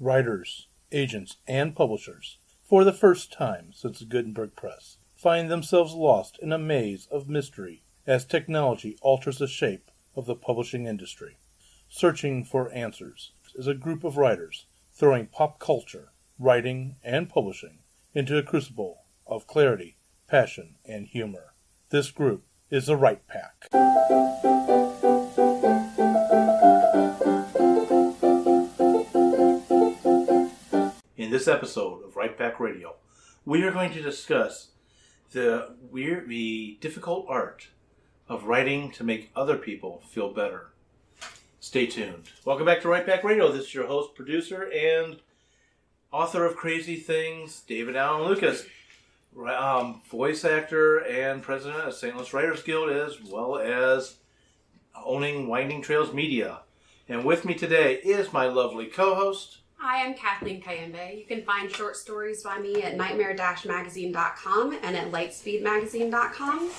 writers, agents, and publishers, for the first time since the Gutenberg Press, find themselves lost in a maze of mystery as technology alters the shape of the publishing industry. Searching for Answers is a group of writers throwing pop culture, writing, and publishing into a crucible of clarity, passion, and humor. This group is the Right Pack. In this episode of Right Pack Radio, we are going to discuss the difficult art of writing to make other people feel better. Stay tuned. Welcome back to Right Pack Radio. This is your host, producer, and author of Crazy Things, David Allen Lucas. Voice actor and president of St. Louis Writers Guild, as well as owning Winding Trails Media. And with me today is my lovely co-host. Hi, I'm Kathleen Kayembe. You can find short stories by me at nightmare-magazine.com and at lightspeedmagazine.com.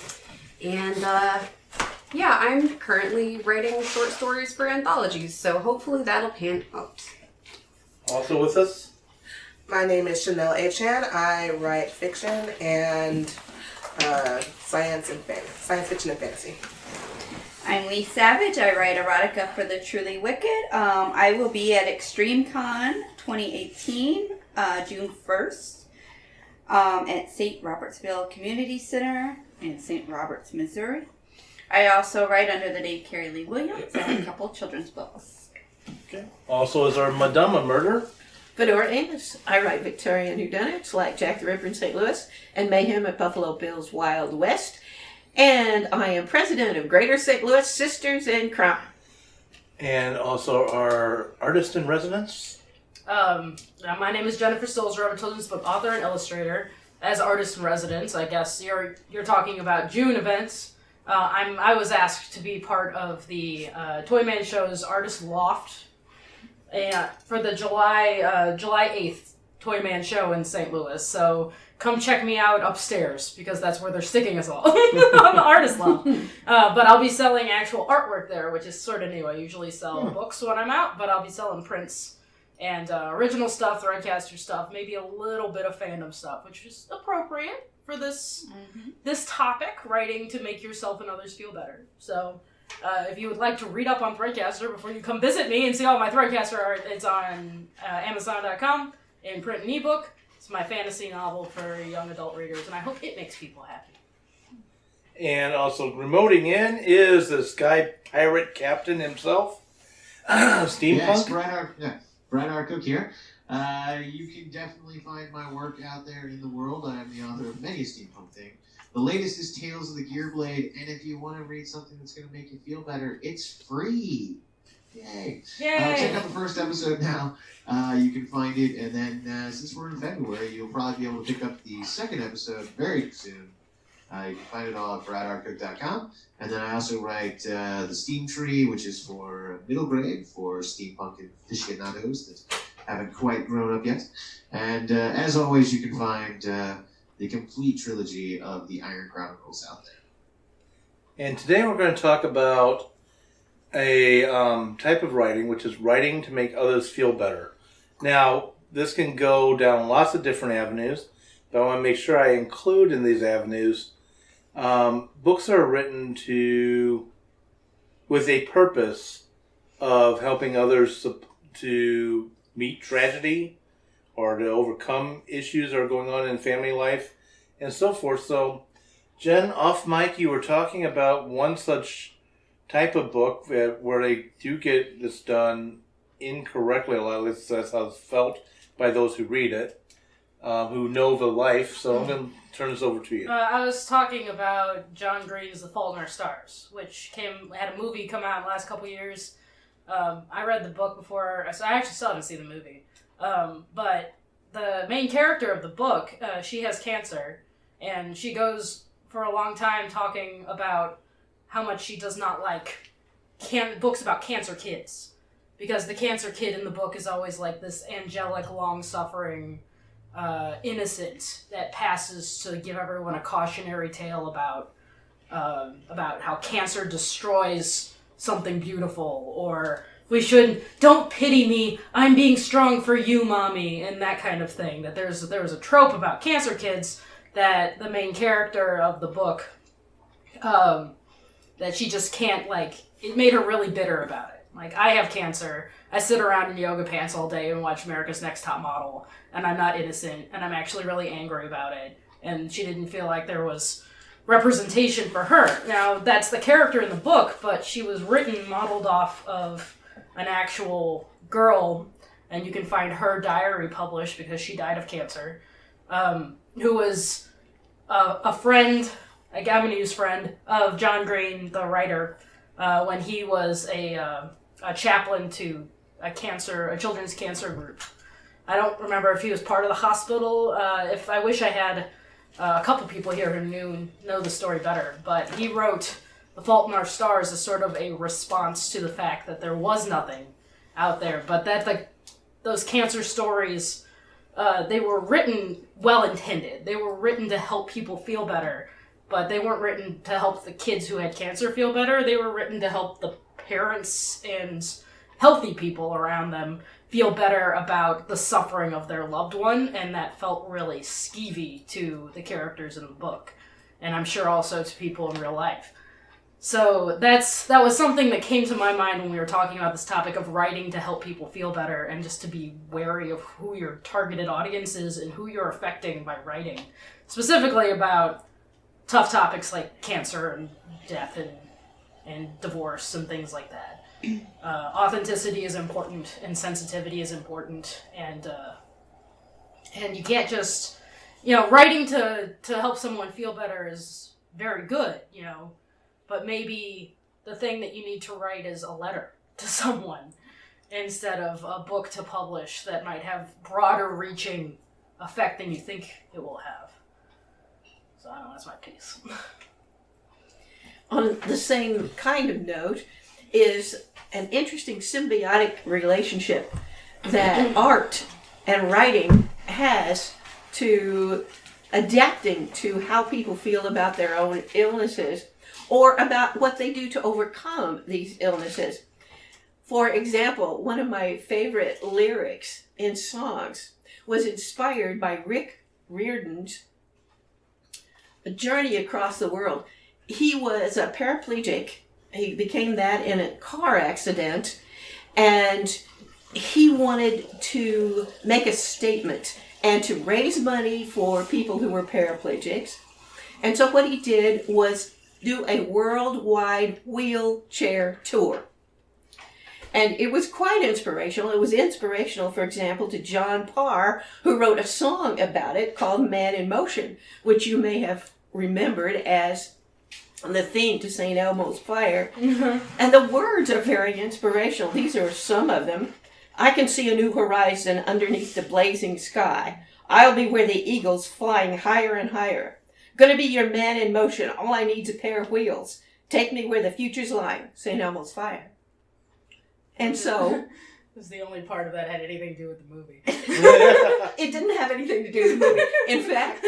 And I'm currently writing short stories for anthologies, so hopefully that'll pan out. Also with us, my name is Chanel Achan. I write fiction and science fiction and fantasy. I'm Lee Savage. I write erotica for the Truly Wicked. I will be at Extreme Con 2018, June 1st, at St. Robertsville Community Center in St. Roberts, Missouri. I also write under the name Carrie Lee Williams and a couple children's books. Okay. Also is our Madame of Murder, Fedora Amos. I write Victorian whodunits like Jack the Ripper in St. Louis and Mayhem at Buffalo Bill's Wild West. And I am president of Greater St. Louis Sisters in Crime. and also our artist in residence. My name is Jennifer Stolzer. I'm a children's book author and illustrator. As artist in residence, I guess you're talking about June events. I was asked to be part of the Toyman Show's Artist Loft for the July 8th Toyman Show in St. Louis. So come check me out upstairs, because that's where they're sticking us all, on the Artist Loft. But I'll be selling actual artwork there, which is sort of new. I usually sell books when I'm out, but I'll be selling prints and original stuff, Threadcaster stuff, maybe a little bit of fandom stuff, which is appropriate for this topic, writing to make yourself and others feel better. So if you would like to read up on Threadcaster before you come visit me and see all my Threadcaster art, it's on Amazon.com in print and ebook. It's my fantasy novel for young adult readers, and I hope it makes people happy. And also remoting in is the Sky Pirate Captain himself, Steampunk. Yes, Brad Arcook here. You can definitely find my work out there in the world. I am the author of many steampunk things. The latest is Tales of the Gearblade, and if you want to read something that's going to make you feel better, it's free. Yay! Check out the first episode now. You can find it, and then since we're in February, you'll probably be able to pick up the second episode very soon. You can find it all at bradarcook.com. And then I also write the Steam Tree, which is for middle grade, for steampunk aficionados that haven't quite grown up yet. And as always, you can find the complete trilogy of the Iron Chronicles out there. And today we're going to talk about a type of writing, which is writing to make others feel better. Now, this can go down lots of different avenues, but I want to make sure I include in these avenues books that are written with a purpose of helping others to meet tragedy or to overcome issues that are going on in family life and so forth. So, Jen, off mic, you were talking about one such type of book where they do get this done incorrectly. A lot of this, that's how it's felt by those who read it, who know the life. So I'm going to turn this over to you. I was talking about John Green's The Fault in Our Stars, which had a movie come out in the last couple years. I read the book before, so I actually still haven't seen the movie. But the main character of the book, she has cancer, and she goes for a long time talking about how much she does not like books about cancer kids. Because the cancer kid in the book is always like this angelic, long-suffering innocent that passes to give everyone a cautionary tale about how cancer destroys something beautiful, or don't pity me, I'm being strong for you, mommy, and that kind of thing. That there was a trope about cancer kids that the main character of the book, that she just can't, like, it made her really bitter about it. Like, I have cancer, I sit around in yoga pants all day and watch America's Next Top Model, and I'm not innocent, and I'm actually really angry about it. And she didn't feel like there was representation for her. Now, that's the character in the book, but she was written modeled off of an actual girl, and you can find her diary published because she died of cancer, who was a friend, a Gavin friend of John Green, the writer, when he was a chaplain to a children's cancer group. I don't remember if he was part of the hospital. If I wish I had a couple people here who know the story better, but he wrote The Fault in Our Stars as sort of a response to the fact that there was nothing out there, but that those cancer stories, they were written well-intended. They were written to help people feel better, but they weren't written to help the kids who had cancer feel better. They were written to help the parents and healthy people around them feel better about the suffering of their loved one, and that felt really skeevy to the characters in the book, and I'm sure also to people in real life. So that was something that came to my mind when we were talking about this topic of writing to help people feel better, and just to be wary of who your targeted audience is and who you're affecting by writing, specifically about tough topics like cancer and death and divorce and things like that. Authenticity is important, and sensitivity is important, and you can't just, writing to help someone feel better is very good, but maybe the thing that you need to write is a letter to someone instead of a book to publish that might have broader reaching effect than you think it will have. So I don't know, that's my piece. On the same kind of note is an interesting symbiotic relationship that art and writing has to adapting to how people feel about their own illnesses or about what they do to overcome these illnesses. For example, one of my favorite lyrics in songs was inspired by Rick Riordan's journey across the world. He was a paraplegic. He became that in a car accident, and he wanted to make a statement and to raise money for people who were paraplegics. And so what he did was do a worldwide wheelchair tour. And it was quite inspirational. It was inspirational, for example, to John Parr, who wrote a song about it called Man in Motion, which you may have remembered as the theme to St. Elmo's Fire. Mm-hmm. And the words are very inspirational. These are some of them. I can see a new horizon underneath the blazing sky. I'll be where the eagle's flying higher and higher. Gonna be your man in motion. All I need's a pair of wheels. Take me where the future's lying. St. Elmo's Fire. And so... This is the only part of that had anything to do with the movie. It didn't have anything to do with the movie. In fact,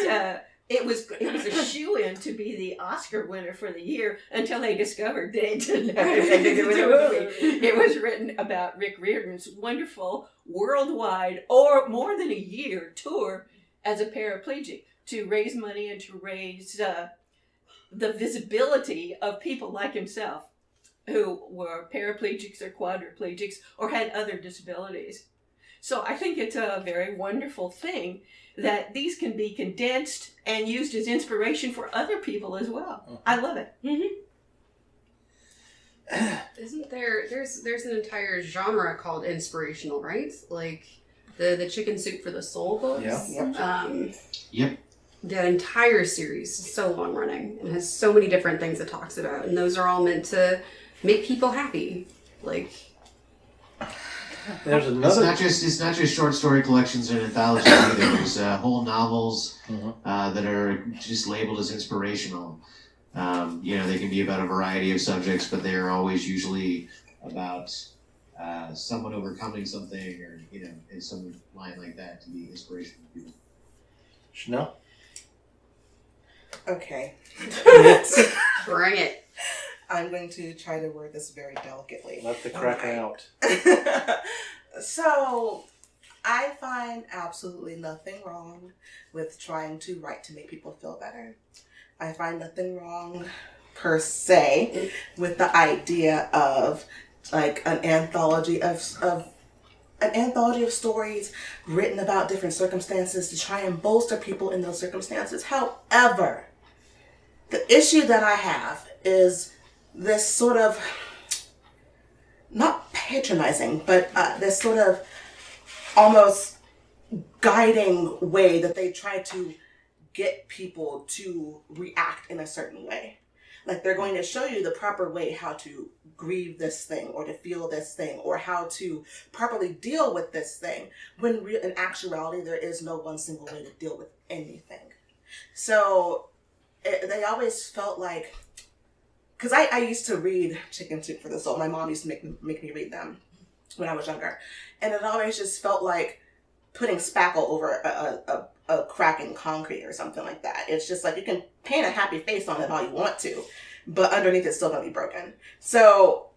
it was a shoo-in to be the Oscar winner for the year until they discovered that it didn't have anything to do with the movie. It was written about Rick Riordan's wonderful worldwide, or more than a year, tour as a paraplegic to raise money and to raise the visibility of people like himself who were paraplegics or quadriplegics or had other disabilities. So I think it's a very wonderful thing that these can be condensed and used as inspiration for other people as well. I love it. Mm-hmm. Isn't there's an entire genre called inspirational, right? Like the Chicken Soup for the Soul books. Yeah. Yep. The entire series is so long running and has so many different things it talks about, and those are all meant to make people happy. Like, there's another. It's not just short story collections and anthologies either. There's whole novels that are just labeled as inspirational. They can be about a variety of subjects, but they are always usually about someone overcoming something, or in some line like that to be inspirational to people. Chanel? Okay. bring it. I'm going to try to word this very delicately. Let the Kraken out. So, I find absolutely nothing wrong with trying to write to make people feel better. I find nothing wrong, per se, with the idea of like an anthology of stories written about different circumstances to try and bolster people in those circumstances. However, the issue that I have is this sort of, not patronizing, but this sort of almost guiding way that they try to get people to react in a certain way. Like they're going to show you the proper way how to grieve this thing or to feel this thing or how to properly deal with this thing, when in actuality there is no one single way to deal with anything. So they always felt like, because I used to read Chicken Soup for the Soul. My mom used to make me read them when I was younger. And it always just felt like putting spackle over a crack in concrete or something like that. It's just like you can paint a happy face on it all you want to, but underneath it's still going to be broken. So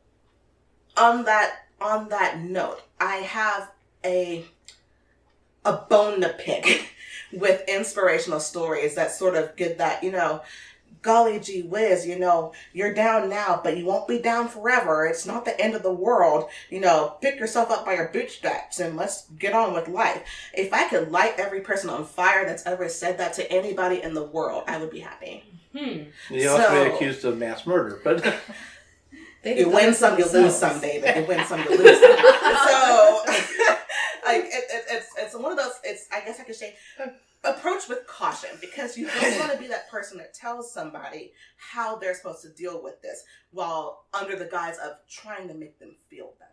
on that note, I have a bone to pick with inspirational stories that sort of give that, golly gee whiz, you're down now, but you won't be down forever. It's not the end of the world. Pick yourself up by your bootstraps and let's get on with life. If I could light every person on fire that's ever said that to anybody in the world, I would be happy. You also be accused of mass murder, but you win some, you lose some, David. You win some, you lose some. So, it's one of those. I guess I could say, approach with caution, because you don't want to be that person that tells somebody how they're supposed to deal with this while under the guise of trying to make them feel better.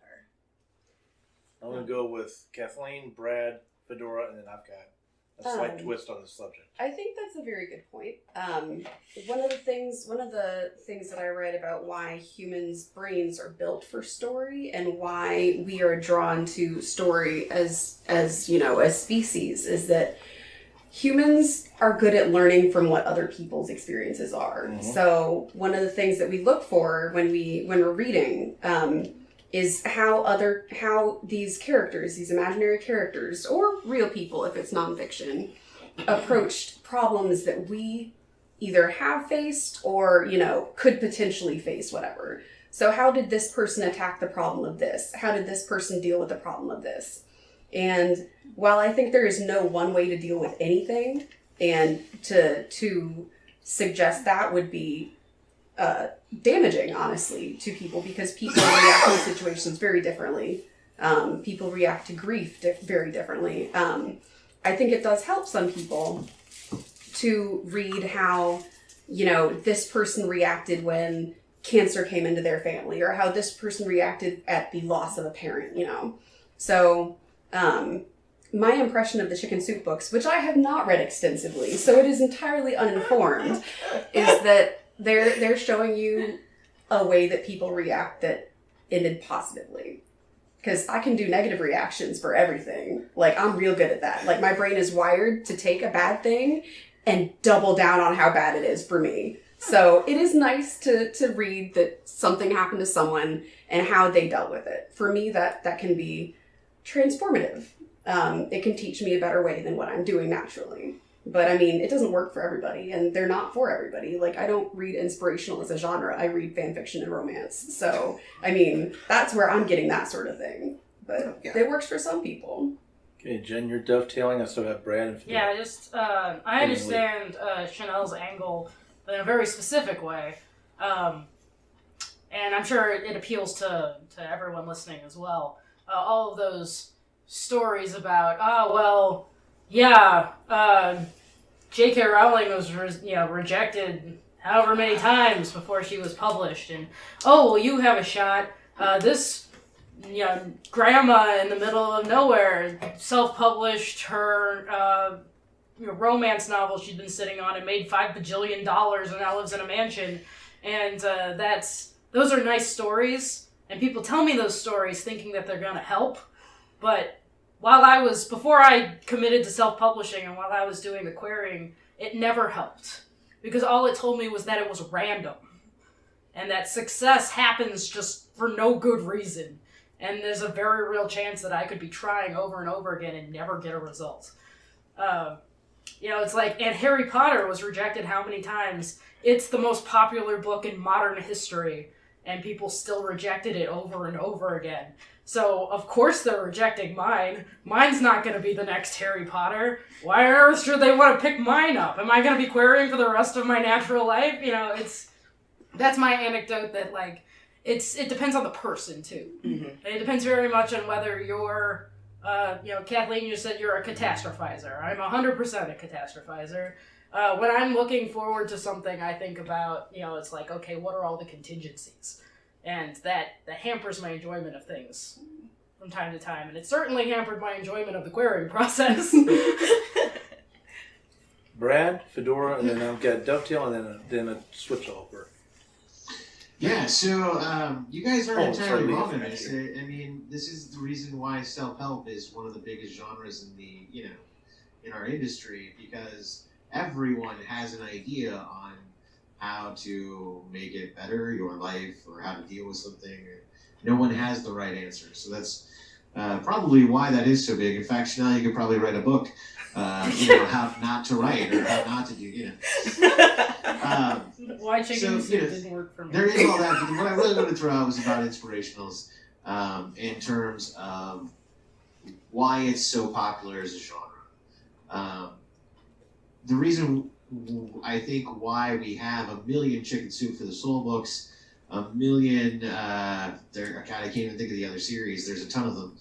I'm going to go with Kathleen, Brad, Fedora, and then I've got a slight twist on the subject. I think that's a very good point. One of the things that I read about why humans' brains are built for story and why we are drawn to story as species is that humans are good at learning from what other people's experiences are. Mm-hmm. So one of the things that we look for when we're reading is how these characters, these imaginary characters, or real people if it's nonfiction, approached problems that we either have faced or, could potentially face, whatever. So how did this person attack the problem of this? How did this person deal with the problem of this? And while I think there is no one way to deal with anything, and to suggest that would be damaging, honestly, to people, because people react to situations very differently. People react to grief very differently. I think it does help some people to read how, this person reacted when cancer came into their family, or how this person reacted at the loss of a parent, So, my impression of the Chicken Soup books, which I have not read extensively, so it is entirely uninformed, is that they're showing you a way that people react that ended positively. Because I can do negative reactions for everything. Like, I'm real good at that. Like, my brain is wired to take a bad thing and double down on how bad it is for me. So it is nice to read that something happened to someone and how they dealt with it. For me, that can be transformative. It can teach me a better way than what I'm doing naturally. But I mean, it doesn't work for everybody, and they're not for everybody. Like, I don't read inspirational as a genre. I read fan fiction and romance. So, I mean, that's where I'm getting that sort of thing. But it works for some people. Okay, Jen, you're dovetailing. I still have Brad and Fedora. Yeah, I understand Chanel's angle in a very specific way. And I'm sure it appeals to everyone listening as well. All of those stories about, J.K. Rowling was rejected however many times before she was published, and you have a shot. This grandma in the middle of nowhere self-published her romance novel she'd been sitting on and made $5 bajillion and now lives in a mansion, and those are nice stories, and people tell me those stories thinking that they're gonna help, but before I committed to self-publishing and while I was doing the querying, it never helped. Because all it told me was that it was random. and that success happens just for no good reason. And there's a very real chance that I could be trying over and over again and never get a result. It's like, and Harry Potter was rejected how many times? It's the most popular book in modern history, and people still rejected it over and over again. So, of course they're rejecting mine. Mine's not going to be the next Harry Potter. Why on earth should they want to pick mine up? Am I going to be querying for the rest of my natural life? That's my anecdote that, like, it depends on the person, too. Mm-hmm. It depends very much on whether you're, Kathleen, you said you're a catastrophizer. I'm 100% a catastrophizer. When I'm looking forward to something, I think about, it's like, okay, what are all the contingencies? And that hampers my enjoyment of things from time to time. And it certainly hampered my enjoyment of the querying process. Brad, Fedora, and then I've got Dovetail, and then a switch over. Yeah, so you guys are entirely sorry, wrong in Leah, this. thank I mean, this is the reason why self-help is one of the biggest genres in the in our industry, because everyone has an idea on how to make it better, your life, or how to deal with something. No one has the right answer, so that's probably why that is so big. In fact, Chanel, you could probably write a book, how not to write or how not to do, Why chicken So, soup didn't work for me. There is all that, but what I really want to throw out was about inspirationals in terms of why it's so popular as a genre. The reason I think why we have a million Chicken Soup for the Soul books, a million, I can't even think of the other series, there's a ton of them.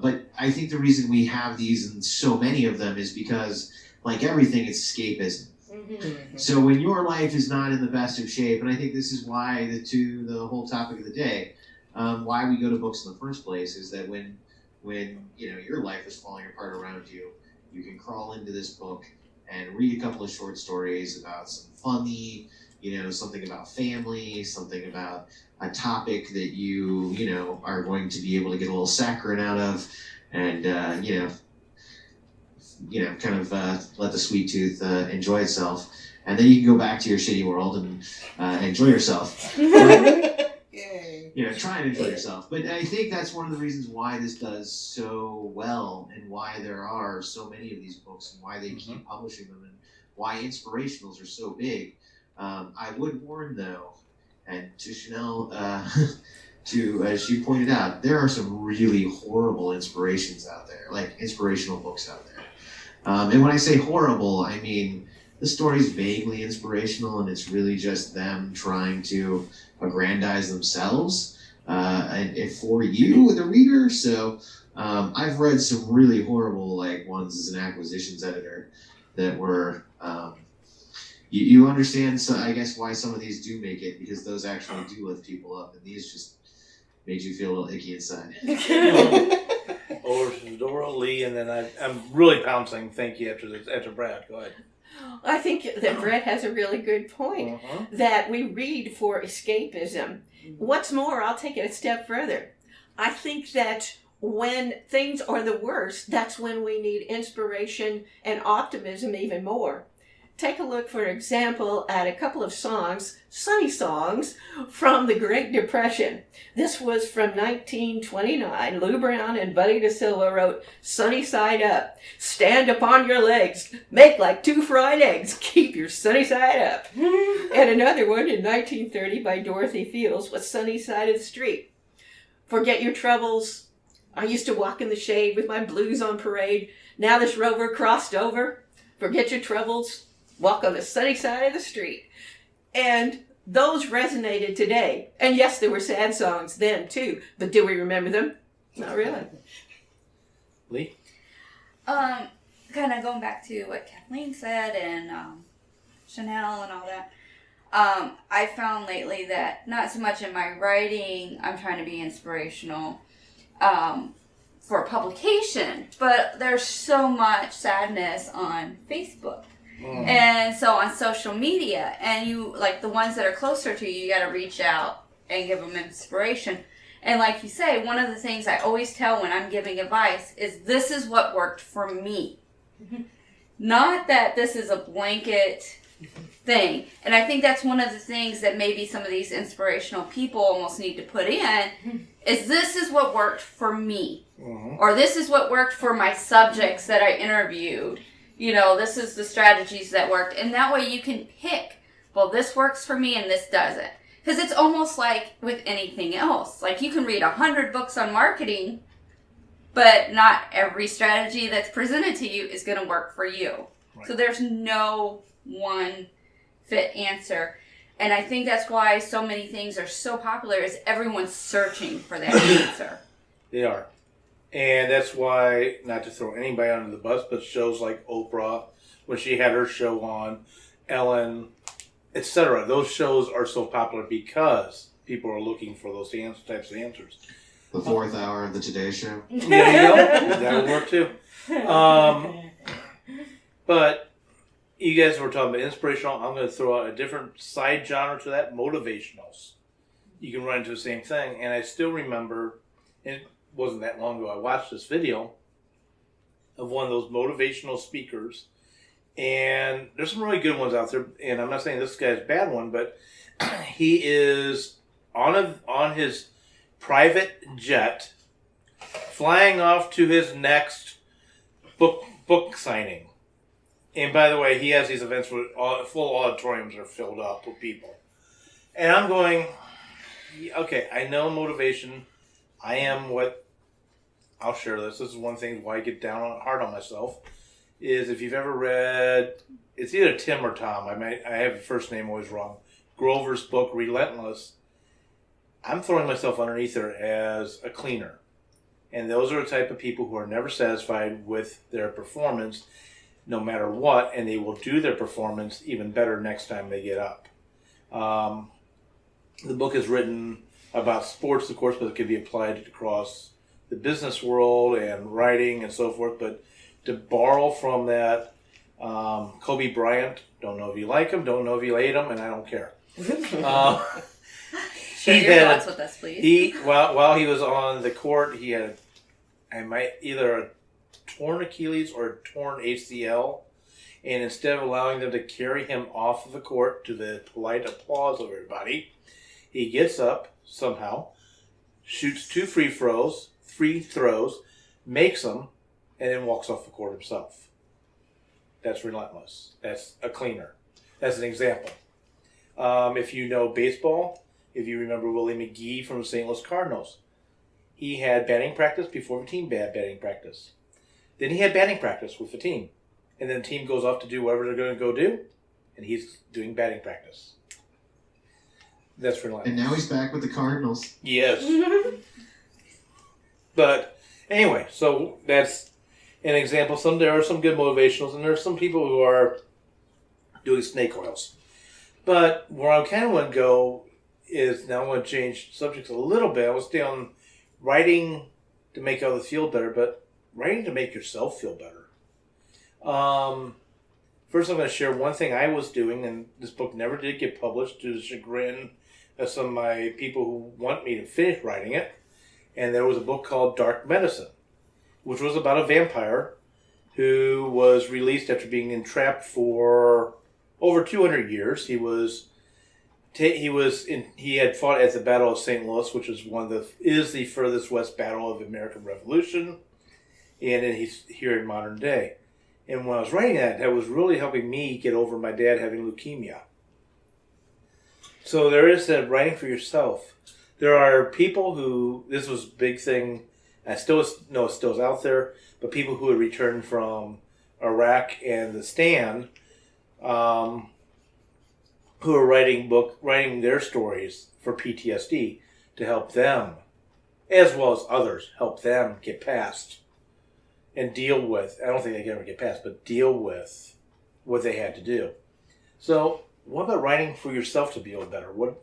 But I think the reason we have these and so many of them is because, like everything, it's escapism. Mm-hmm. So when your life is not in the best of shape, and I think this is why the whole topic of the day, why we go to books in the first place, is that when your life is falling apart around you, you can crawl into this book and read a couple of short stories about some funny, something about family, something about a topic that you are going to be able to get a little saccharine out of, and kind of let the sweet tooth enjoy itself, and then you can go back to your shitty world and enjoy yourself. Yay. Try and enjoy yourself. But I think that's one of the reasons why this does so well, and why there are so many of these books, and why they keep publishing them, and why inspirationals are so big. I would warn, though, and to Chanel, as she pointed out, there are some really horrible inspirations out there, like inspirational books out there. And when I say horrible, I mean the story's vaguely inspirational, and it's really just them trying to aggrandize themselves and for you, the reader. So I've read some really horrible ones as an acquisitions editor that were you understand. So I guess why some of these do make it, because those actually do lift people up, and these just made you feel a little icky inside. Or Fedora, Lee, and then I'm really pouncing. Thank you after Brad. Go ahead. I think that Brett has a really good point, that we read for escapism. What's more, I'll take it a step further. I think that when things are the worst, that's when we need inspiration and optimism even more. Take a look, for example, at a couple of songs, sunny songs, from the Great Depression. This was from 1929. Lou Brown and Buddy DeSilva wrote, "Sunny side up, stand upon your legs, make like 2 fried eggs, keep your sunny side up." And another one in 1930 by Dorothy Fields was "Sunny Side of the Street." Forget your troubles. I used to walk in the shade with my blues on parade. Now this rover crossed over. Forget your troubles. Walk on the sunny side of the street. And those resonated today. And yes, there were sad songs then too, but do we remember them? Not really. Lee? Kind of going back to what Kathleen said and Chanel and all that. I found lately that not so much in my writing, I'm trying to be inspirational for publication, but there's so much sadness on Facebook. And so on social media, and you, like the ones that are closer to you, you got to reach out and give them inspiration. And like you say, one of the things I always tell when I'm giving advice is this is what worked for me. Not that this is a blanket thing. And I think that's one of the things that maybe some of these inspirational people almost need to put in is this is what worked for me. Mm-hmm. Or this is what worked for my subjects that I interviewed. You know, this is the strategies that worked. And that way you can pick, well, this works for me and this doesn't. Because it's almost like with anything else. Like you can read 100 books on marketing, but not every strategy that's presented to you is going to work for you. Right. So there's no one fit answer. And I think that's why so many things are so popular is everyone's searching for that answer. They are. And that's why, not to throw anybody under the bus, but shows like Oprah, when she had her show on, Ellen, etc. Those shows are so popular because people are looking for those types of answers. The fourth hour of the Today Show. There you go. That would work too. But you guys were talking about inspirational. I'm going to throw out a different side genre to that, motivationals. You can run into the same thing. And I still remember, it wasn't that long ago, I watched this video of one of those motivational speakers. And there's some really good ones out there. And I'm not saying this guy's a bad one, but he is on his private jet flying off to his next book signing. And by the way, he has these events where full auditoriums are filled up with people. And I'm going, okay, I know motivation. I am what, I'll share this. This is one thing why I get hard on myself. Is if you've ever read, it's either Tim or Tom. I have the first name always wrong. Grover's book, Relentless. I'm throwing myself underneath there as a cleaner. And those are the type of people who are never satisfied with their performance, no matter what, and they will do their performance even better next time they get up. The book is written about sports, of course, but it can be applied across the business world and writing and so forth. But to borrow from that, Kobe Bryant, don't know if you like him, don't know if you hate him, and I don't care. Share your thoughts with us, please. While he was on the court, he had either a torn Achilles or a torn ACL, and instead of allowing them to carry him off of the court to the polite applause of everybody, he gets up somehow, shoots 2 free throws, makes them, and then walks off the court himself. That's relentless. That's a cleaner. That's an example. If you know baseball, if you remember Willie McGee from the St. Louis Cardinals, he had batting practice before the team batting practice. Then he had batting practice with the team. And then the team goes off to do whatever they're going to go do, and he's doing batting practice. That's relentless. And now he's back with the Cardinals. Yes. But anyway, so that's an example. There are some good motivationals, and there are some people who are doing snake oils. But where I kind of want to go is, now I want to change subjects a little bit. I will stay on writing to make others feel better, but writing to make yourself feel better. First, I'm going to share one thing I was doing, and this book never did get published to the chagrin of some of my people who want me to finish writing it. And there was a book called Dark Medicine, which was about a vampire who was released after being entrapped for over 200 years. He had fought at the Battle of St. Louis, which is the furthest west battle of the American Revolution, and then he's here in modern day. And when I was writing that was really helping me get over my dad having leukemia. So there is that writing for yourself. There are people who, this was a big thing, I still know it still is out there, but people who had returned from Iraq and the Stand, who are writing their stories for PTSD to help them, as well as others, help them get past and deal with, I don't think they can ever get past, but deal with what they had to do. So what about writing for yourself to feel better? What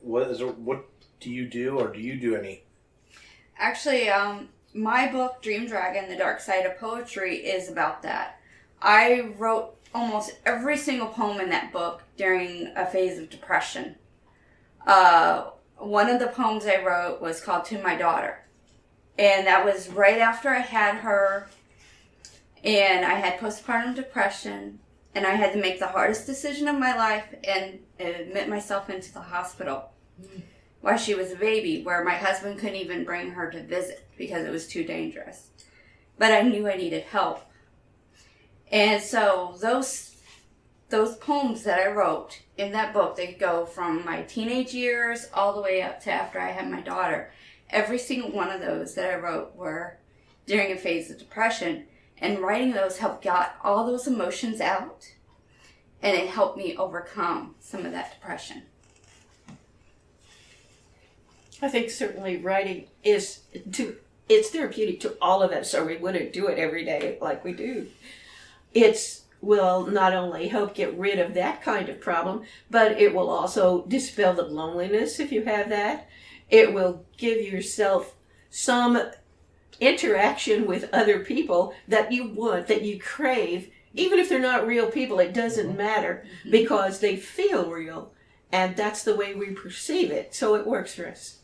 do you do, or do you do any? Actually, my book, Dream Dragon, The Dark Side of Poetry, is about that. I wrote almost every single poem in that book during a phase of depression. One of the poems I wrote was called To My Daughter. And that was right after I had her, and I had postpartum depression, and I had to make the hardest decision of my life and admit myself into the hospital while she was a baby, where my husband couldn't even bring her to visit because it was too dangerous. But I knew I needed help. And so those poems that I wrote in that book, they go from my teenage years all the way up to after I had my daughter. Every single one of those that I wrote were during a phase of depression. And writing those helped get all those emotions out, and it helped me overcome some of that depression. I think certainly writing it's therapeutic to all of us, or we wouldn't do it every day like we do. It will not only help get rid of that kind of problem, but it will also dispel the loneliness if you have that. It will give yourself some interaction with other people that you want, that you crave, even if they're not real people. It doesn't matter, because they feel real, and that's the way we perceive it, so it works for us.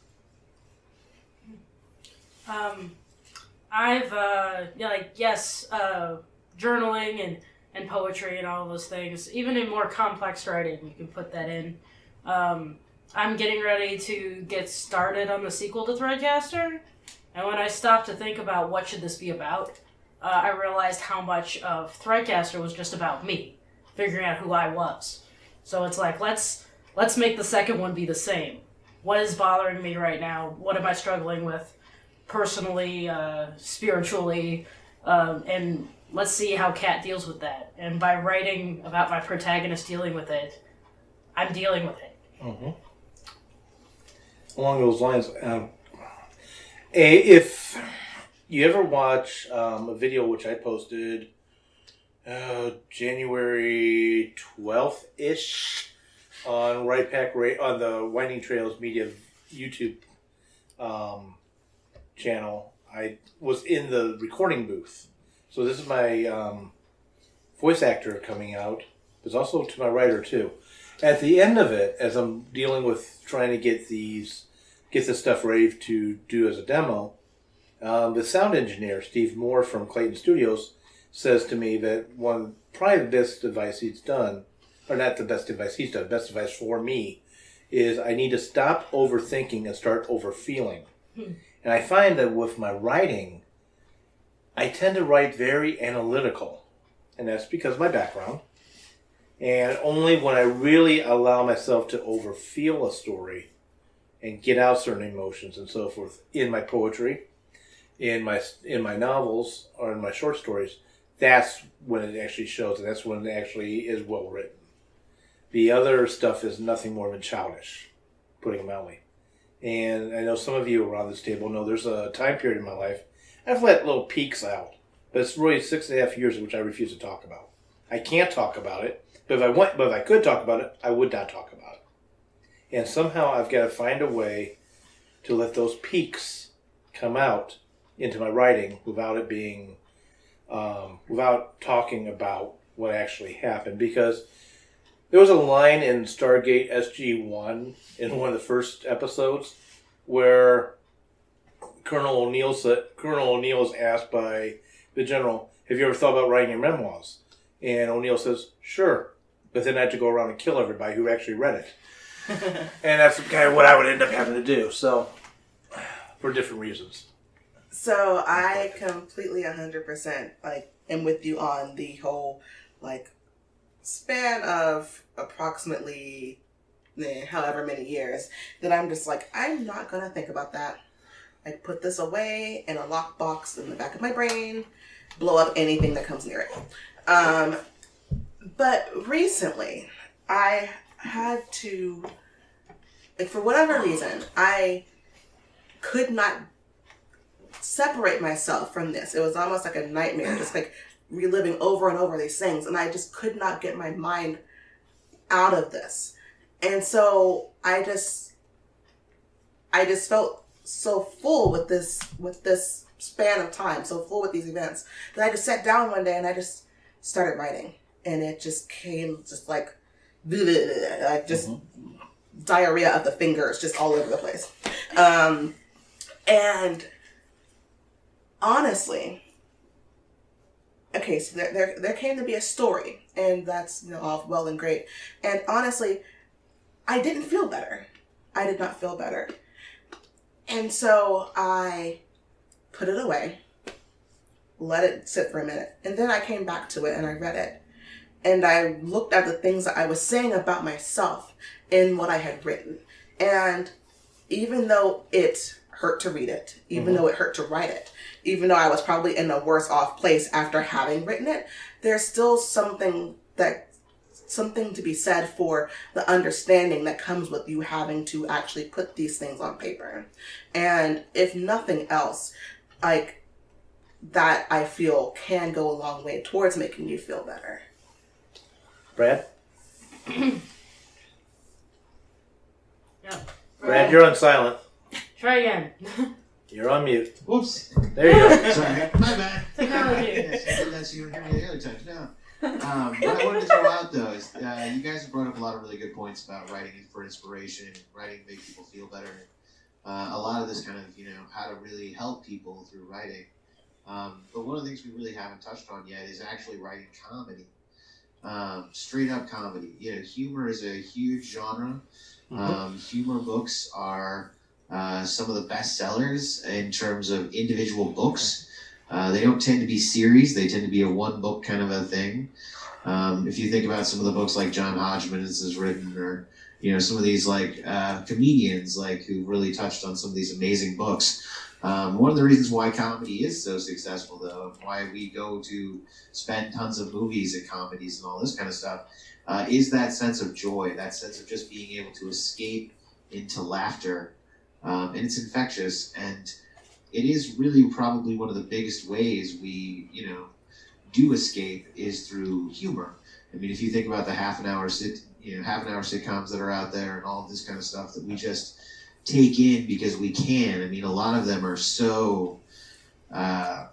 Journaling and poetry and all of those things, even in more complex writing, you can put that in. I'm getting ready to get started on the sequel to Threadcaster. And when I stopped to think about what should this be about, I realized how much of Threadcaster was just about me, figuring out who I was. So it's like, let's make the second one be the same. What is bothering me right now? What am I struggling with personally, spiritually? And let's see how Kat deals with that. And by writing about my protagonist dealing with it, I'm dealing with it. Mm-hmm. Along those lines, if you ever watch a video which I posted January 12th-ish on Right Pack on the Winding Trails Media YouTube channel, I was in the recording booth. So this is my voice actor coming out. There's also to my writer too. At the end of it, as I'm dealing with trying to get this stuff ready to do as a demo, the sound engineer, Steve Moore from Clayton Studios, says to me that probably the best advice he's done, or not the best advice he's done, best advice for me, is I need to stop overthinking and start overfeeling. And I find that with my writing, I tend to write very analytical. And that's because of my background. And only when I really allow myself to overfeel a story and get out certain emotions and so forth in my poetry, in my novels, or in my short stories, that's when it actually shows, and that's when it actually is well written. The other stuff is nothing more than childish, putting it mildly. And I know some of you around this table know there's a time period in my life I've let little peeks out, but it's really 6.5 years in which I refuse to talk about. I can't talk about it, but if I could talk about it, I would not talk about it. And somehow I've got to find a way to let those peaks come out into my writing without it being, without talking about what actually happened. Because there was a line in Stargate SG-1 in one of the first episodes where Colonel O'Neill is asked by the general, "Have you ever thought about writing your memoirs?" And O'Neill says, "Sure, but then I had to go around and kill everybody who actually read it." And that's kind of what I would end up having to do. So, for different reasons. So I completely 100% am with you on the whole span of approximately however many years that I'm just I'm not gonna think about that. I put this away in a lockbox in the back of my brain, blow up anything that comes near it. But recently, I had to, for whatever reason, I could not separate myself from this. It was almost like a nightmare, just reliving over and over these things, and I just could not get my mind out of this. And so I just felt so full with this span of time, so full with these events, that I just sat down one day and I just started writing, and it just came just diarrhea of the fingers, just all over the place. And honestly, okay, so there came to be a story, and that's, all well and great. And honestly, I didn't feel better. I did not feel better. And so I put it away, let it sit for a minute, and then I came back to it and I read it. And I looked at the things that I was saying about myself in what I had written. And even though it hurt to read it, even though it hurt to write it, even though I was probably in a worse off place after having written it, there's still something to be said for the understanding that comes with you having to actually put these things on paper. And if nothing else, like, that I feel can go a long way towards making you feel better. Brad? Yeah. Brad, you're on silent. Try again. You're on mute. Whoops. There you go. Sorry, my bad. Technology. Yes, that's you hear me the other times. No. What I wanted to throw out though is you guys have brought up a lot of really good points about writing for inspiration, writing to make people feel better. A lot of this kind of, how to really help people through writing. But one of the things we really haven't touched on yet is actually writing comedy. Straight up comedy. Humor is a huge genre. Humor books are some of the best sellers in terms of individual books. They don't tend to be series. They tend to be a one book kind of a thing. If you think about some of the books like John Hodgman's has written, or some of these like comedians like who really touched on some of these amazing books. One of the reasons why comedy is so successful, though, and why we go to spend tons of movies at comedies and all this kind of stuff, is that sense of joy, that sense of just being able to escape into laughter. And it's infectious, and it is really probably one of the biggest ways we, do escape is through humor. I mean, if you think about the half an hour sitcoms that are out there and all this kind of stuff that we just take in because we can. I mean, a lot of them are so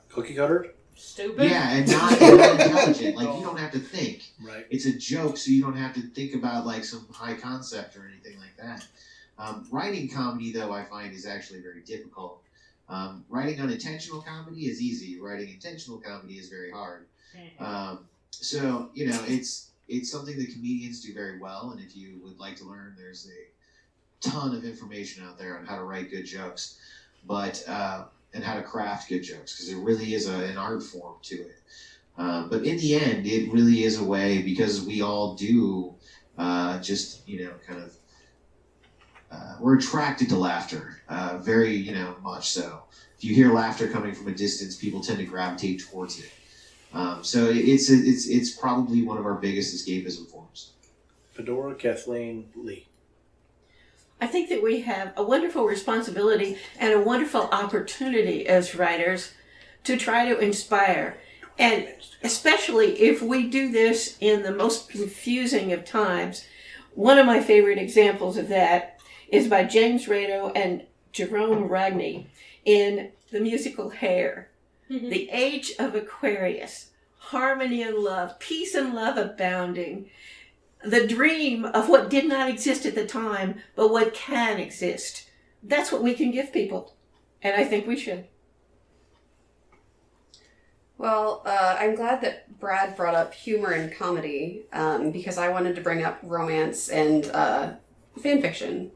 Cookie cutter? Stupid. yeah, and not intelligent. Like, you don't have to think. Right. It's a joke, so you don't have to think about like some high concept or anything like that. Writing comedy, though, I find is actually very difficult. Writing unintentional comedy is easy. Writing intentional comedy is very hard. So it's something that comedians do very well. And if you would like to learn, there's a ton of information out there on how to write good jokes, and how to craft good jokes, because it really is an art form to it. But in the end, it really is a way, because we all do we're attracted to laughter, very, much so. If you hear laughter coming from a distance, people tend to gravitate towards it. So it's probably one of our biggest escapism forms. Fedora, Kathleen, Lee. I think that we have a wonderful responsibility and a wonderful opportunity as writers to try to inspire. And especially if we do this in the most confusing of times. One of my favorite examples of that is by James Rado and Jerome Ragney in the musical Hair. The Age of Aquarius. Harmony and love, peace and love abounding. The dream of what did not exist at the time, but what can exist. That's what we can give people. And I think we should. Well, I'm glad that Brad brought up humor and comedy, because I wanted to bring up romance and fan fiction.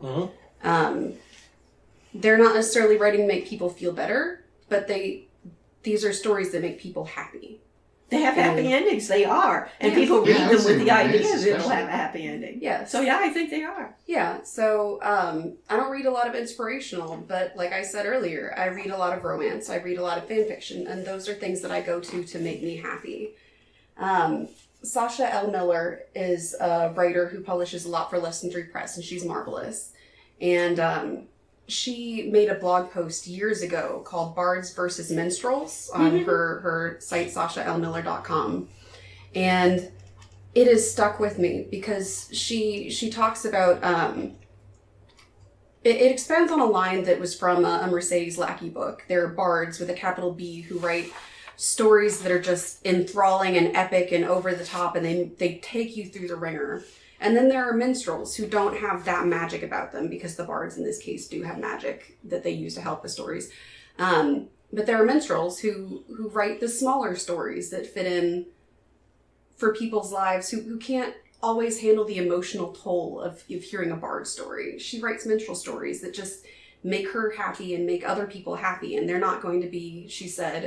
They're not necessarily writing to make people feel better, but these are stories that make people happy. They have happy endings, they are. And people read them with the idea that it'll have a happy ending. Yes. So yeah, I think they are. Yeah, so I don't read a lot of inspirational, but like I said earlier, I read a lot of romance, I read a lot of fan fiction, and those are things that I go to make me happy. Sasha L. Miller is a writer who publishes a lot for Lesson 3 Press, and she's marvelous. And she made a blog post years ago called Bards versus Minstrels on her site, sashalmiller.com. And it has stuck with me because she talks about, it expands on a line that was from a Mercedes Lackey book. There are bards with a capital B who write stories that are just enthralling and epic and over the top, and they take you through the ringer. And then there are minstrels who don't have that magic about them, because the bards in this case do have magic that they use to help the stories. But there are minstrels who write the smaller stories that fit in for people's lives who can't always handle the emotional toll of hearing a bard story. She writes minstrel stories that just make her happy and make other people happy, and they're not going to be, she said,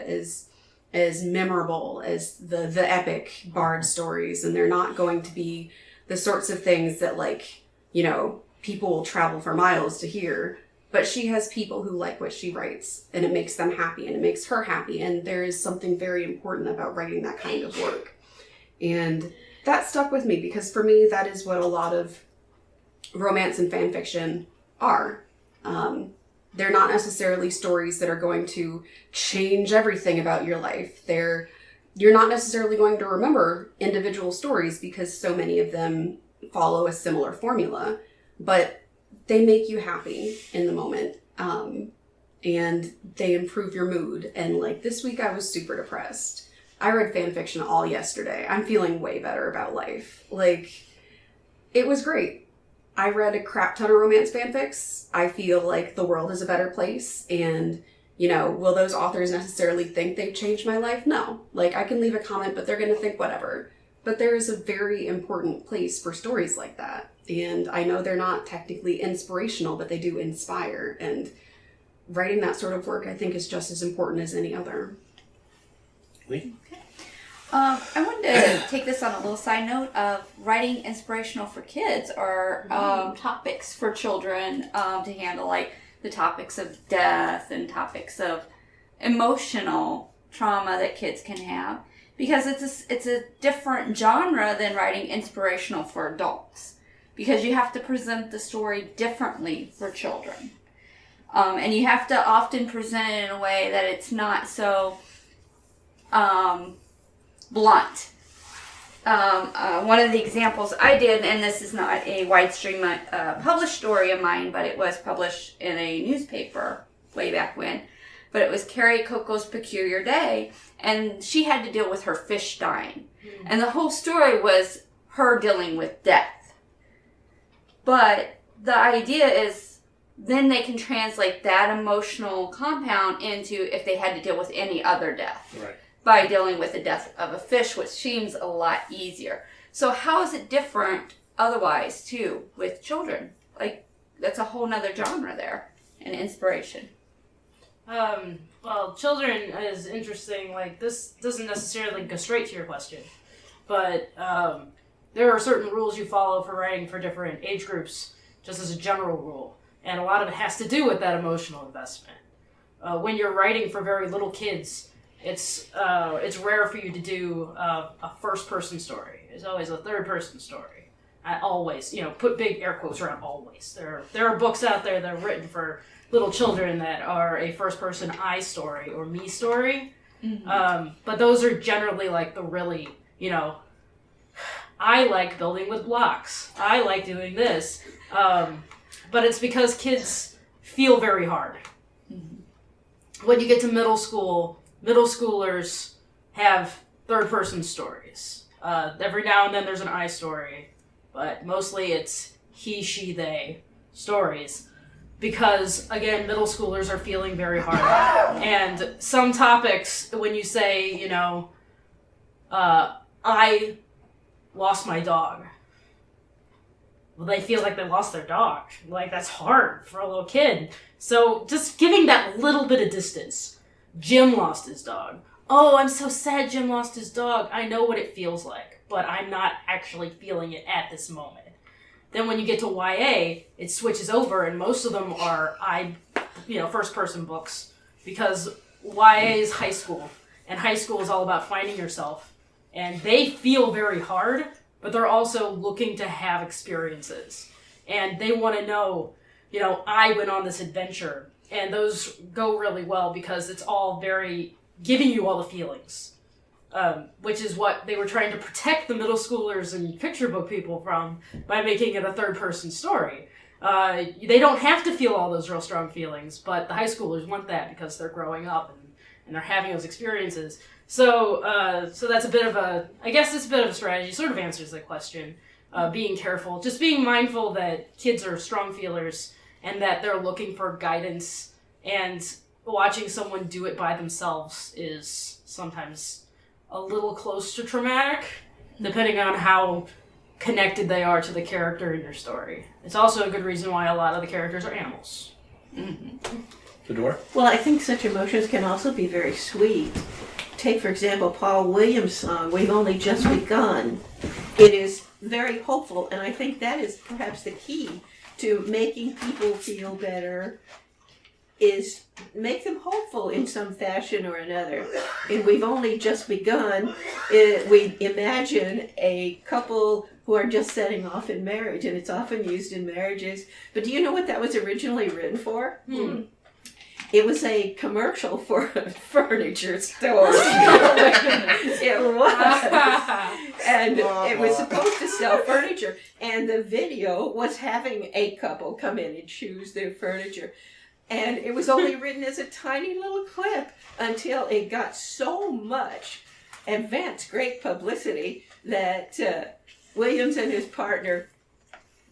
as memorable as the epic bard stories, and they're not going to be the sorts of things that, like, you know, people will travel for miles to hear. But she has people who like what she writes, and it makes them happy, and it makes her happy, and there is something very important about writing that kind of work. And that stuck with me, because for me, that is what a lot of romance and fan fiction are. They're not necessarily stories that are going to change everything about your life. You're not necessarily going to remember individual stories because so many of them follow a similar formula, but they make you happy in the moment. And they improve your mood. And like this week I was super depressed. I read fan fiction all yesterday. I'm feeling way better about life. Like, it was great. I read a crap ton of romance fanfics. I feel like the world is a better place. And, you know, will those authors necessarily think they've changed my life? No. Like, I can leave a comment, but they're going to think whatever. But there is a very important place for stories like that. And I know they're not technically inspirational, but they do inspire. And writing that sort of work, I think, is just as important as any other. Lee? I wanted to take this on a little side note of writing inspirational for kids or topics for children to handle, like the topics of death and topics of emotional trauma that kids can have, because it's a different genre than writing inspirational for adults, because you have to present the story differently for children, and you have to often present it in a way that it's not so blunt. One of the examples I did, and this is not a widestream published story of mine, but it was published in a newspaper way back when, but it was Carrie Coco's Peculiar Day, and she had to deal with her fish dying. And the whole story was her dealing with death. But the idea is then they can translate that emotional compound into if they had to deal with any other death. Right. By dealing with the death of a fish, which seems a lot easier. So how is it different otherwise, too, with children? Like, that's a whole nother genre there, and inspiration. Well, children is interesting. Like, this doesn't necessarily go straight to your question, but there are certain rules you follow for writing for different age groups, just as a general rule, and a lot of it has to do with that emotional investment. When you're writing for very little kids, it's rare for you to do a first-person story. It's always a third-person story. I always, put big air quotes around always. There are books out there that are written for little children that are a first-person I story or me story. Mm-hmm. But those are generally like the really, I like building with blocks. I like doing this. But it's because kids feel very hard. Mm-hmm. When you get to middle schoolers have third-person stories. Every now and then there's an I story, but mostly it's he, she, they stories. Because, again, middle schoolers are feeling very hard. And some topics, when you say, I lost my dog, well, they feel like they lost their dog. Like, that's hard for a little kid. So just giving that little bit of distance. Jim lost his dog. Oh, I'm so sad Jim lost his dog. I know what it feels like, but I'm not actually feeling it at this moment. Then when you get to YA, it switches over, and most of them are first-person books, because YA is high school, and high school is all about finding yourself, and they feel very hard, but they're also looking to have experiences, and they want to know, I went on this adventure. And those go really well because it's all very giving you all the feelings, which is what they were trying to protect the middle schoolers and picture book people from by making it a third-person story. They don't have to feel all those real strong feelings, but the high schoolers want that because they're growing up and they're having those experiences. So that's a bit of it's a bit of a strategy. Sort of answers the question. Being careful, just being mindful that kids are strong feelers, and that they're looking for guidance and watching someone do it by themselves is sometimes a little close to traumatic, depending on how connected they are to the character in your story. It's also a good reason why a lot of the characters are animals. Fedora? Well, I think such emotions can also be very sweet. Take, for example, Paul Williams' song, We've Only Just Begun. It is very hopeful, and I think that is perhaps the key to making people feel better, is make them hopeful in some fashion or another. And We've Only Just Begun, we imagine a couple who are just setting off in marriage, and it's often used in marriages. But do you know what that was originally written for? It was a commercial for a furniture store. It was. And it was supposed to sell furniture. And the video was having a couple come in and choose their furniture. And it was only written as a tiny little clip until it got so much advanced, great publicity, that Williams and his partner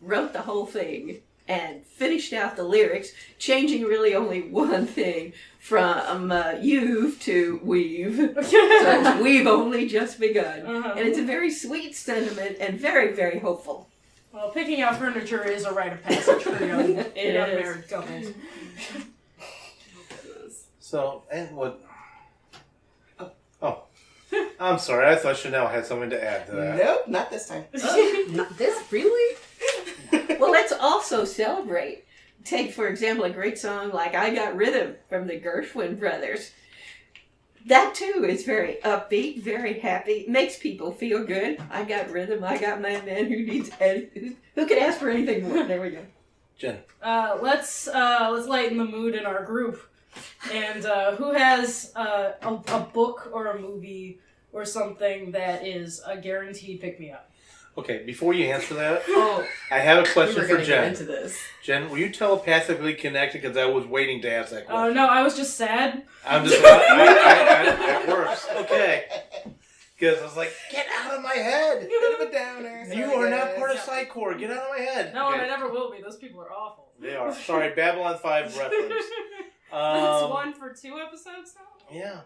wrote the whole thing and finished out the lyrics, changing really only one thing from you've to we've. So it's We've Only Just Begun. And it's a very sweet sentiment and very, very hopeful. Well, picking out furniture is a rite of passage for young married couples. So, and what? Oh. I'm sorry. I thought Chanel had something to add to that. Nope, not this time. Not this, really? Well, let's also celebrate. Take, for example, a great song like I Got Rhythm from the Gershwin Brothers. That, too, is very upbeat, very happy, makes people feel good. I got rhythm, I got my man who could ask for anything more. There we go. Jen. Let's lighten the mood in our group. And who has a book or a movie or something that is a guaranteed pick-me-up? Okay, before you answer that, Oh, I have a question we were for gonna Jen. get into this. Jen, were you telepathically connected? Because I was waiting to ask that Oh, question. no, I was just sad. I'm just, it works. Okay. Because I was like, get out of my head. Bit of a downer. You are not part of Psychor. Get out of my head. No, Okay. I never will be. Those people are awful. They are. Sorry, Babylon 5 reference. That's one for 2 episodes now? Yeah.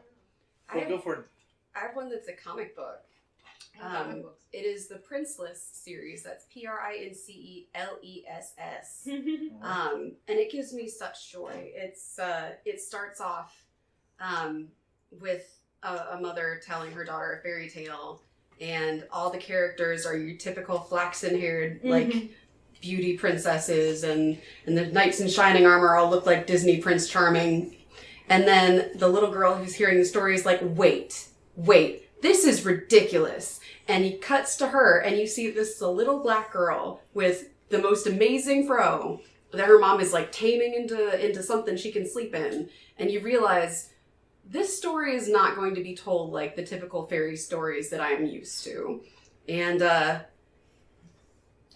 I Go for it. have one that's a comic book. It is the Princeless series. That's Princeless. And it gives me such joy. It starts off with a mother telling her daughter a fairy tale, and all the characters are your typical flaxen-haired, like, beauty princesses, and the knights in shining armor all look like Disney Prince Charming. And then the little girl who's hearing the story is like, wait, this is ridiculous. And he cuts to her, and you see this little black girl with the most amazing fro that her mom is like taming into something she can sleep in. And you realize this story is not going to be told like the typical fairy stories that I'm used to. And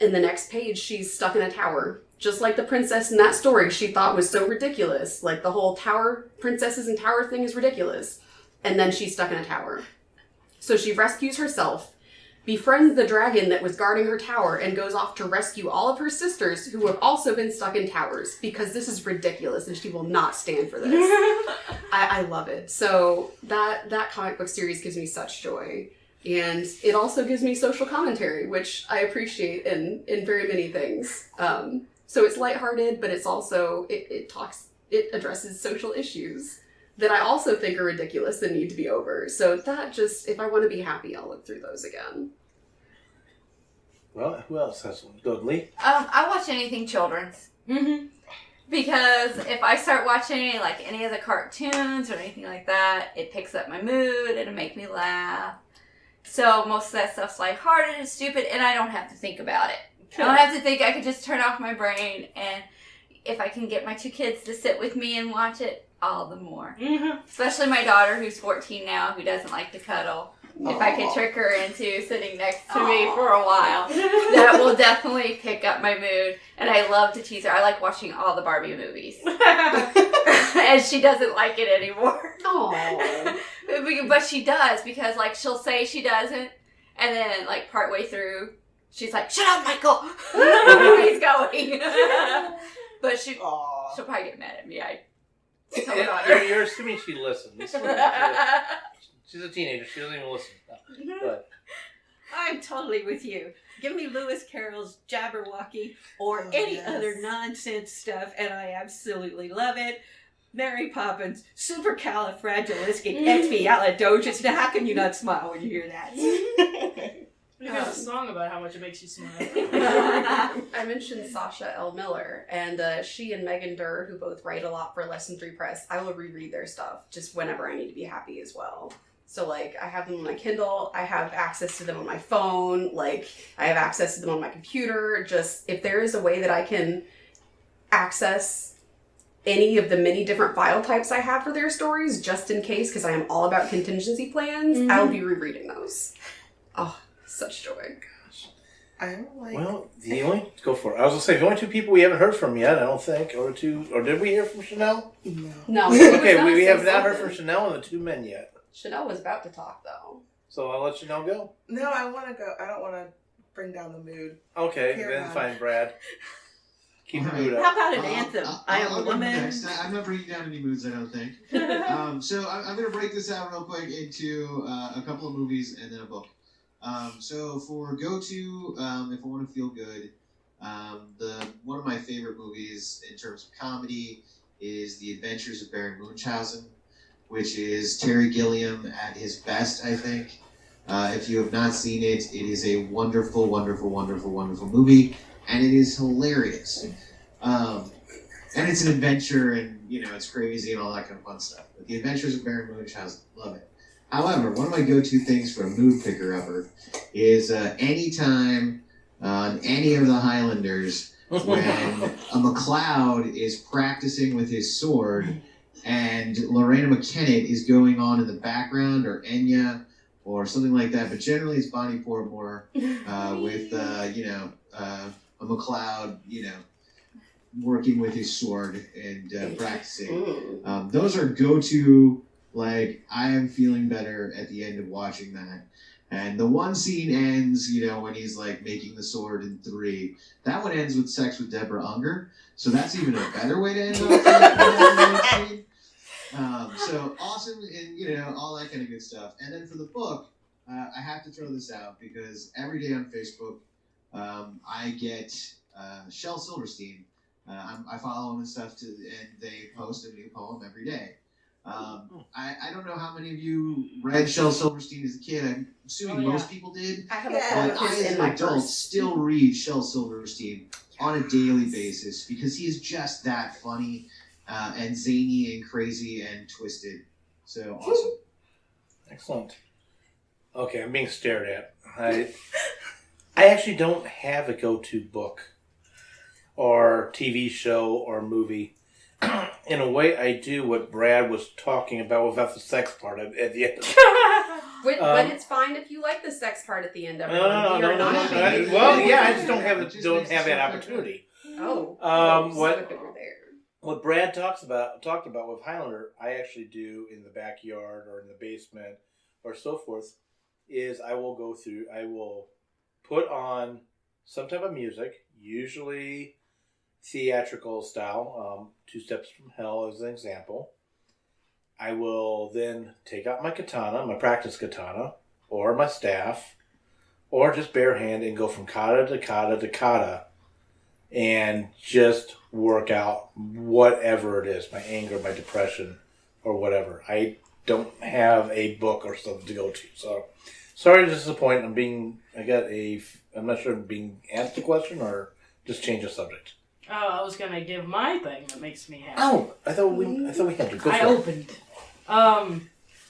in the next page, she's stuck in a tower. Just like the princess in that story she thought was so ridiculous. Like the whole tower, princesses and tower thing is ridiculous. And then she's stuck in a tower. So she rescues herself, befriends the dragon that was guarding her tower, and goes off to rescue all of her sisters who have also been stuck in towers, because this is ridiculous and she will not stand for this. I love it. So that comic book series gives me such joy. And it also gives me social commentary, which I appreciate in very many things. So it's lighthearted, but it's also, it addresses social issues that I also think are ridiculous and need to be over. So that just, if I want to be happy, I'll look through those again. Well, who else has one? Go, Lee. I watch anything children's. Because if I start watching like any of the cartoons or anything like that, it picks up my mood, it'll make me laugh. So most of that stuff's lighthearted and stupid, and I don't have to think about it. I don't have to think. I can just turn off my brain, and if I can get my 2 kids to sit with me and watch it, all the more. Especially my daughter, who's 14 now, who doesn't like to cuddle. If I can trick her into sitting next to me for a while, that will definitely pick up my mood. And I love to tease her. I like watching all the Barbie movies. And she doesn't like it anymore. Aww. But she does, because like she'll say she doesn't, and then like partway through, she's like, "Shut up, Michael! The movie's going." But she'll probably get mad at me. Tell her daughter. You're assuming she listens. She's a teenager. She doesn't even listen. But I'm totally with you. Give me Lewis Carroll's Jabberwocky or any yes. other nonsense stuff, and I absolutely love it. Mary Poppins, supercalifragilisticexpialidocious. Now, how can you not smile when you hear that? You got a song about how much it makes you smile. I mentioned Sasha L. Miller, and she and Megan Durr, who both write a lot for Lesson 3 Press, I will reread their stuff just whenever I need to be happy as well. So, like, I have them on my Kindle, I have access to them on my phone, like, I have access to them on my computer. Just, if there is a way that I can access any of the many different file types I have for their stories, just in case, because I am all about contingency plans, I will be rereading those. Oh, such joy. I'm like, well, go for it. I was gonna say the only two people we haven't heard from yet, I don't think, or did we hear from Chanel? no. No. Okay, we have not heard from Chanel and the two men yet. Chanel was about to talk, though. So I'll let Chanel go. No, I want to go. I don't want to bring down the mood. Okay, Carry then on. fine, Brad. Keep the Alright. mood How up. about an anthem? I am a I'll go woman. next. I'm not bringing down any moods, I don't think. So I'm going to break this out real quick into a couple of movies and then a book. So for go-to, if I want to feel good, one of my favorite movies in terms of comedy is The Adventures of Baron Munchausen, which is Terry Gilliam at his best, I think. If you have not seen it, it is a wonderful, wonderful, wonderful, wonderful movie, and it is hilarious. And it's an adventure, and it's crazy and all that kind of fun stuff. But The Adventures of Baron Munchausen, love it. However, one of my go-to things for a mood picker-upper is anytime on any of the Highlanders when a MacLeod is practicing with his sword and Lorena McKennitt is going on in the background, or Enya, or something like that. But generally it's Bonnie Portmore with, a MacLeod, working with his sword and practicing. Those are go-to, like, I am feeling better at the end of watching that. And the one scene ends, when he's, like, making the sword in 3. That one ends with sex with Deborah Unger. So that's even a better way to end off that scene. So awesome, and, all that kind of good stuff. And then for the book, I have to throw this out because every day on Facebook, I get Shel Silverstein. I follow him and stuff, and they post a new poem every day. I don't know how many of you read Shel Silverstein as a kid. I'm assuming most people did. I have Yeah. a poem But of I, his as in an my adult, purse. still read Shel Silverstein on a daily basis because he is just that funny and zany and crazy and twisted. So awesome. Excellent. Okay, I'm being stared at. I actually don't have a go-to book or TV show or movie. In a way, I do what Brad was talking about without the sex part at the end. But it's fine if you like the sex part at the end of it. No. Well, yeah, I just don't have that opportunity. Oh. What- So if it were there. What Brad talked about with Highlander, I actually do in the backyard or in the basement or so forth, is I will put on some type of music, usually theatrical style, Two Steps from Hell as an example. I will then take out my katana, my practice katana, or my staff, or just bare hand and go from kata to kata to kata and just work out whatever it is, my anger, my depression, or whatever. I don't have a book or something to go to. So, sorry to disappoint. I'm not sure I'm being asked the question or just change the subject. Oh, I was gonna give my thing that makes me happy. Oh, I thought we had to go for I it. opened.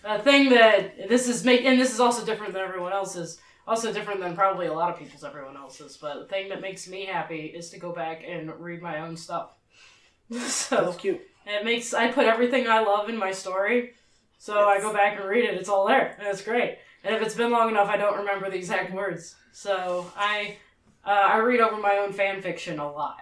A thing that this is also different than everyone else's. Also different than probably a lot of people's everyone else's. But the thing that makes me happy is to go back and read my own stuff. So That's cute. I put everything I love in my story. So I go back and read it. It's all there, and it's great. And if it's been long enough, I don't remember the exact words. So I read over my own fan fiction a lot.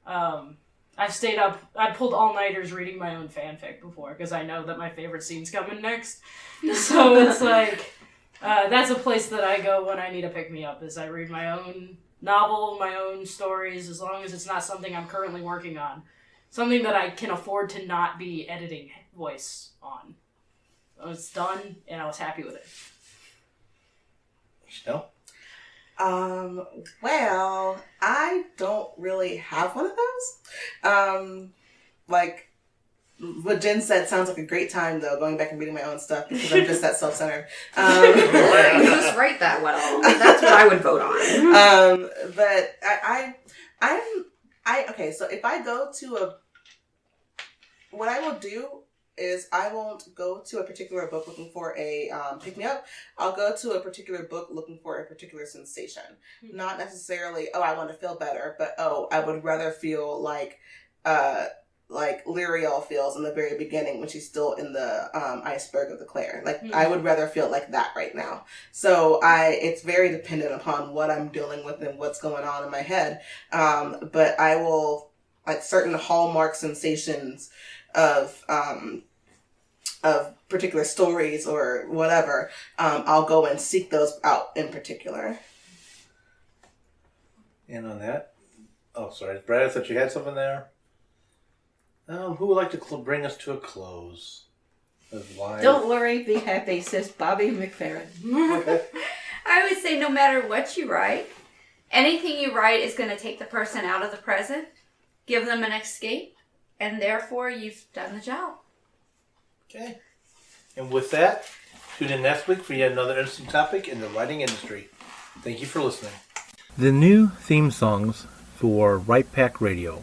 I've stayed up. I pulled all-nighters reading my own fanfic before because I know that my favorite scene's coming next. So it's like that's a place that I go when I need a pick-me-up. Is I read my own novel, my own stories, as long as it's not something I'm currently working on. something that I can afford to not be editing voice on. It was done, and I was happy with it. No? Well, I don't really have one of those. Like what Jen said sounds like a great time though, going back and reading my own stuff because I'm just that self-centered. You just write that well. That's what I would vote on. But okay, so if I go to what I will do is I won't go to a particular book looking for a pick-me-up. I'll go to a particular book looking for a particular sensation. Not necessarily, I want to feel better, but I would rather feel like Lyriel feels in the very beginning when she's still in the iceberg of the Claire. I would rather feel like that right now. So it's very dependent upon what I'm dealing with and what's going on in my head. But I will, certain hallmark sensations of particular stories or whatever, I'll go and seek those out in particular. And on that, sorry, Brad, I thought you had something there. Who would like to bring us to a close of live? Don't worry, be happy, says Bobby McFerrin. I would say no matter what you write, anything you write is going to take the person out of the present, give them an escape, and therefore you've done the job. Okay. And with that, tune in next week for yet another interesting topic in the writing industry. Thank you for listening. The new theme songs for Right Pack Radio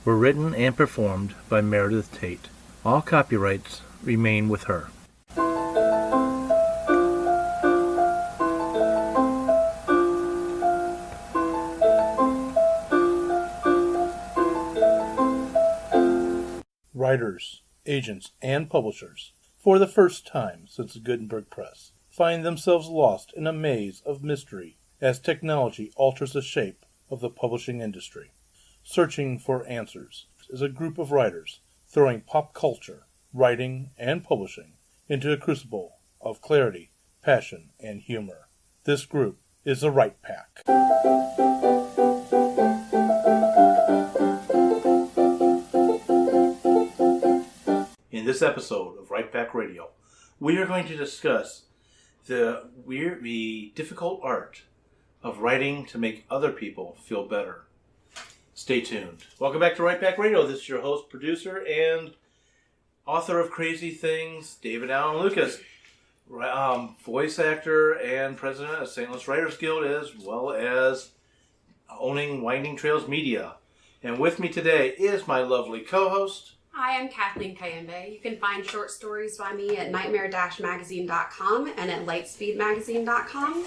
were written and performed by Meredith Tate. All copyrights remain with her. Writers, agents, and publishers, for the first time since the Gutenberg Press, find themselves lost in a maze of mystery as technology alters the shape of the publishing industry. Searching for Answers is a group of writers throwing pop culture, writing, and publishing into a crucible of clarity, passion, and humor. This group is the Right Pack. In this episode of Right Pack Radio, we are going to discuss the difficult art of writing to make other people feel better. Stay tuned. Welcome back to Right Back Radio. This is your host, producer, and author of Crazy Things, David Allen Lucas. Voice actor and president of St. Louis Writers Guild, as well as owning Winding Trails Media. And with me today is my lovely co-host. Hi, I'm Kathleen Kayembe. You can find short stories by me at nightmare-magazine.com and at lightspeedmagazine.com.